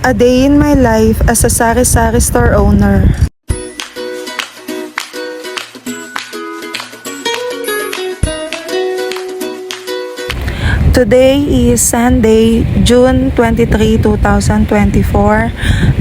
A day in my life as a sari-sari store owner. Today is Sunday, June 23, 2024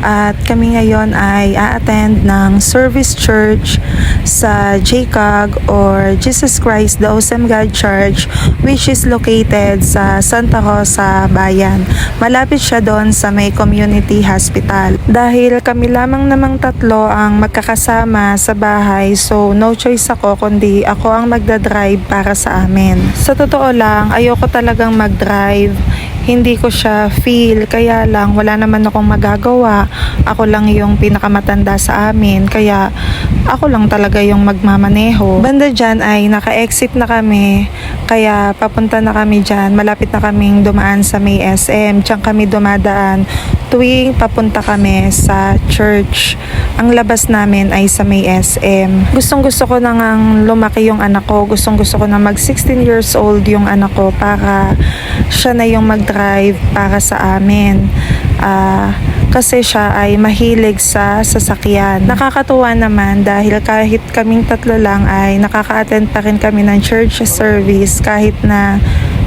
at kami ngayon ay a-attend ng service church sa JCOG or Jesus Christ the Awesome God Church, which is located sa Santa Rosa, Bayan. Malapit siya doon sa may community hospital. Dahil kami lamang namang tatlo ang magkakasama sa bahay, so no choice ako kundi ako ang magdadrive para sa amin. Sa totoo lang, ayoko talagang mag-drive. Hindi ko siya feel, kaya lang wala naman akong magagawa. Ako lang yung pinakamatanda sa amin, kaya ako lang talaga yung magmamaneho. Banda dyan ay naka-exit na kami, kaya papunta na kami dyan. Malapit na kaming dumaan sa may SM. Diyan kami dumadaan tuwing papunta kami sa church. Ang labas namin ay sa may SM. Gustong-gusto ko na ngang lumaki yung anak ko. Gustong-gusto ko na mag 16 years old yung anak ko para siya na yung mag-drive para sa amin. Kasi siya ay mahilig sa sasakyan. Nakakatuwa naman dahil kahit kaming tatlo lang ay nakaka-attend pa rin kami ng church service kahit na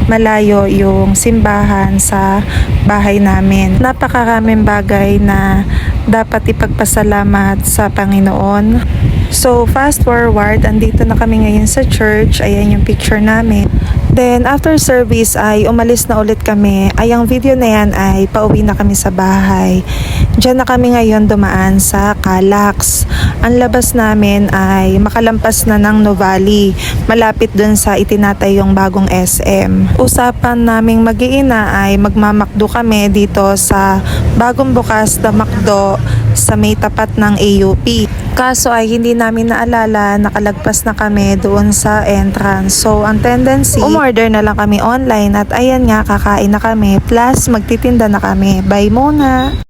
malayo yung simbahan sa bahay namin. Napakaraming bagay na dapat ipagpasalamat sa Panginoon. So fast forward, andito na kami ngayon sa church. Ayan yung picture namin. Then after service ay umalis na ulit kami. Ay ang video na yan ay pauwi na kami sa bahay. Diyan na kami ngayon dumaan sa Calax. Ang labas namin ay makalampas na ng Nuvali. Malapit dun sa itinatay yung bagong SM. Usapan naming mag-iina ay magmamakdo kami dito sa bagong bukas na McDo sa may tapat ng AUP. Kaso ay hindi namin naalala, nakalagpas na kami doon sa entrance. So ang tendency, umorder na lang kami online at ayan nga, kakain na kami plus magtitinda na kami. Bye muna!